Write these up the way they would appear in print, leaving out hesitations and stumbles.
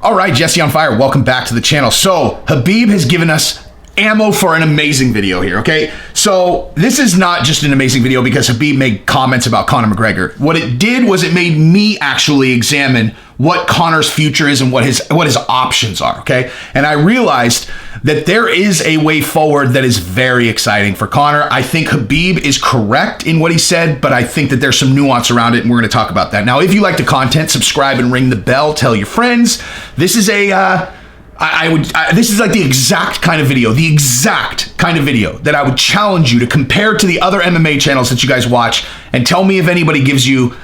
All right, Jesse on Fire, welcome back to the channel. So Khabib has given us ammo for an amazing video here, okay? So this is not just an amazing video because Khabib made comments about Conor McGregor. What it did was it made me actually examine what Conor's future is and what his options are, okay? And I realized that there is a way forward that is very exciting for Conor. I think Khabib is correct in what he said, but I think that there's some nuance around it, and we're going to talk about that. Now, if you like the content, subscribe and ring the bell. Tell your friends. This is this is like the exact kind of video that I would challenge you to compare to the other MMA channels that you guys watch, and tell me if anybody gives you,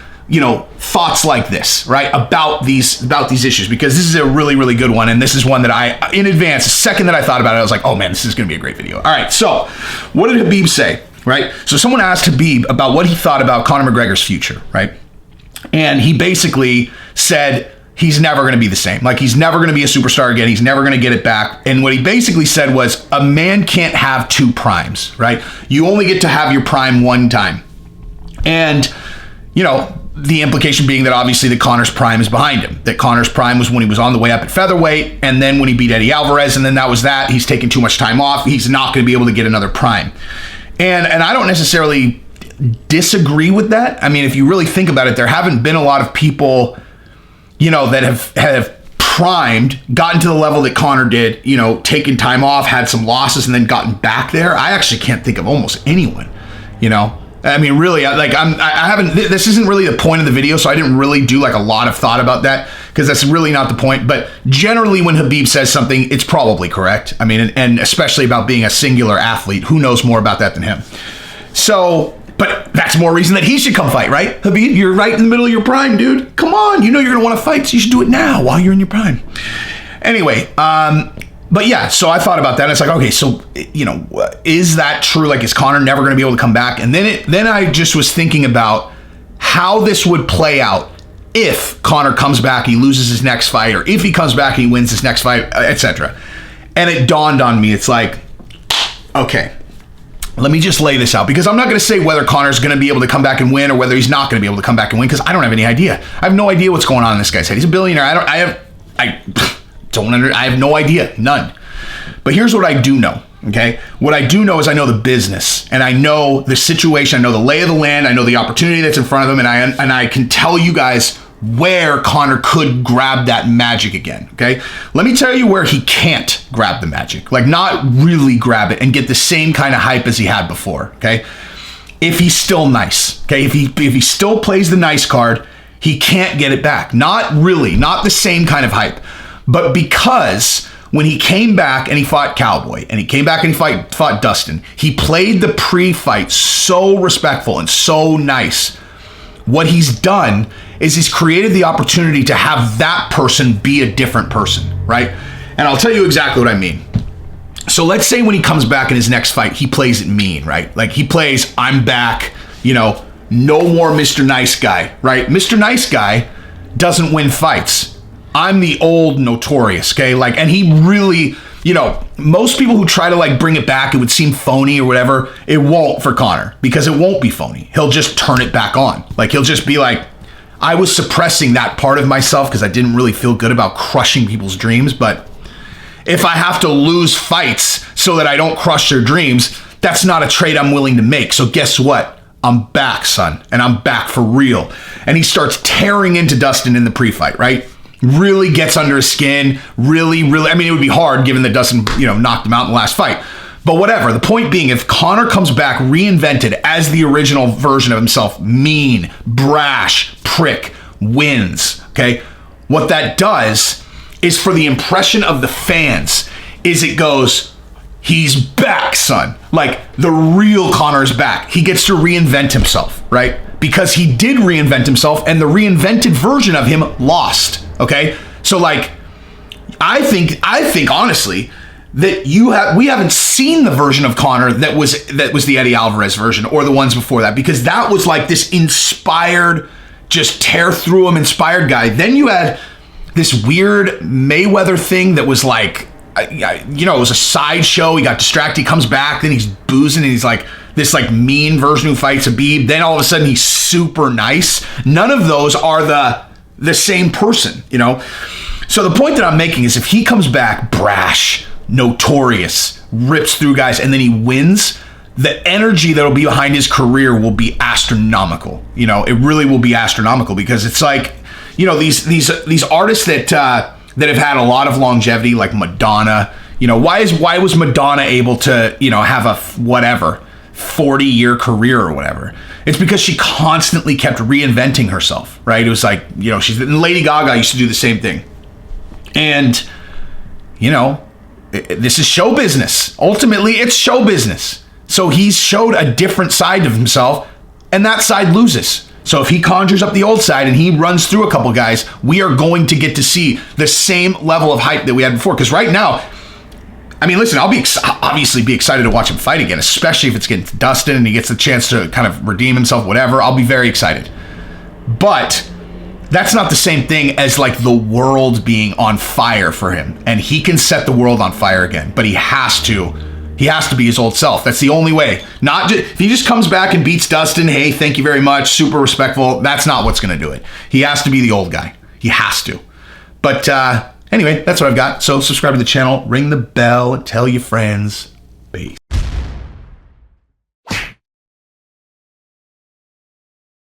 thoughts like this, right? About these issues, because this is a really, really good one. And this is one that I, in advance, the second that I thought about it, I was like, oh man, this is going to be a great video. All right. So what did Khabib say, right? So someone asked Khabib about what he thought about Conor McGregor's future, right? And he basically said, he's never going to be the same. Like, he's never going to be a superstar again. He's never going to get it back. And what he basically said was, a man can't have two primes, right? You only get to have your prime one time. And, the implication being that obviously that Conor's prime is behind him. That Conor's prime was when he was on the way up at featherweight, and then when he beat Eddie Alvarez, and then that was that. He's taken too much time off. He's not going to be able to get another prime. And I don't necessarily disagree with that. I mean, if you really think about it, there haven't been a lot of people that have primed, gotten to the level that Conor did, taken time off, had some losses, and then gotten back there. I actually can't think of almost anyone, I mean, really, this isn't really the point of the video, so I didn't really do like a lot of thought about that, because that's really not the point. But generally, when Khabib says something, it's probably correct. I mean, and especially about being a singular athlete, who knows more about that than him? So, but that's more reason that he should come fight, right? Khabib, you're right in the middle of your prime, dude. Come on, you're going to want to fight, so you should do it now while you're in your prime. Anyway, but yeah, so I thought about that. It's like, okay, so, is that true? Like, is Conor never going to be able to come back? And then I just was thinking about how this would play out if Conor comes back, he loses his next fight, or if he comes back and he wins his next fight, etc. And it dawned on me, it's like, okay, let me just lay this out, because I'm not going to say whether Conor's going to be able to come back and win or whether he's not going to be able to come back and win, because I don't have any idea. I have no idea what's going on in this guy's head. He's a billionaire. I have no idea, none. But here's what I do know, okay? What I do know is I know the business, and I know the situation, I know the lay of the land, I know the opportunity that's in front of him, and I can tell you guys where Conor could grab that magic again, okay? Let me tell you where he can't grab the magic, like not really grab it and get the same kind of hype as he had before, okay? If he's still nice, okay? If he still plays the nice card, he can't get it back. Not really, not the same kind of hype. But because when he came back and he fought Cowboy, and he came back and he fought Dustin, he played the pre-fight so respectful and so nice. What he's done is he's created the opportunity to have that person be a different person, right? And I'll tell you exactly what I mean. So let's say when he comes back in his next fight, he plays it mean, right? Like he plays, I'm back, no more Mr. Nice Guy, right? Mr. Nice Guy doesn't win fights. I'm the old Notorious, okay? Like, and he really, most people who try to bring it back, it would seem phony or whatever. It won't for Conor, because it won't be phony. He'll just turn it back on. Like, he'll just be like, I was suppressing that part of myself because I didn't really feel good about crushing people's dreams. But if I have to lose fights so that I don't crush their dreams, that's not a trade I'm willing to make. So guess what? I'm back, son. And I'm back for real. And he starts tearing into Dustin in the pre-fight, right? Really gets under his skin, really, I mean, it would be hard given that Dustin, knocked him out in the last fight. But whatever, the point being, if Conor comes back reinvented as the original version of himself, mean, brash, prick, wins, okay? What that does is, for the impression of the fans, is it goes, he's back, son. Like, the real Conor is back. He gets to reinvent himself, right? Because he did reinvent himself, and the reinvented version of him lost. Okay, so I think honestly that we haven't seen the version of Conor that was the Eddie Alvarez version, or the ones before that, because that was like this inspired, just tear through him inspired guy. Then you had this weird Mayweather thing that was like, it was a sideshow. He got distracted, he comes back, then he's boozing, and he's like this mean version who fights Khabib. Then all of a sudden he's super nice. None of those are the same person, So the point that I'm making is if he comes back brash, notorious, rips through guys, and then he wins, the energy that'll be behind his career will be astronomical. You know, it really will be astronomical, because it's like, you know, these artists that have had a lot of longevity, like Madonna. You know, why was Madonna able to, you know, have a 40-year career or whatever? It's because she constantly kept reinventing herself, right? It was like, you know, Lady Gaga used to do the same thing. And, you know, this is show business. Ultimately, it's show business. So he's showed a different side of himself, and that side loses. So if he conjures up the old side and he runs through a couple guys, we are going to get to see the same level of hype that we had before. Because right now, I mean, listen, I'll obviously be excited to watch him fight again, especially if it's against Dustin and he gets the chance to kind of redeem himself, whatever. I'll be very excited. But that's not the same thing as like the world being on fire for him. And he can set the world on fire again, but he has to be his old self. That's the only way. Not just, if he just comes back and beats Dustin, hey, thank you very much, super respectful. That's not what's going to do it. He has to be the old guy. He has to. But anyway, that's what I've got. So subscribe to the channel, ring the bell, tell your friends. Peace.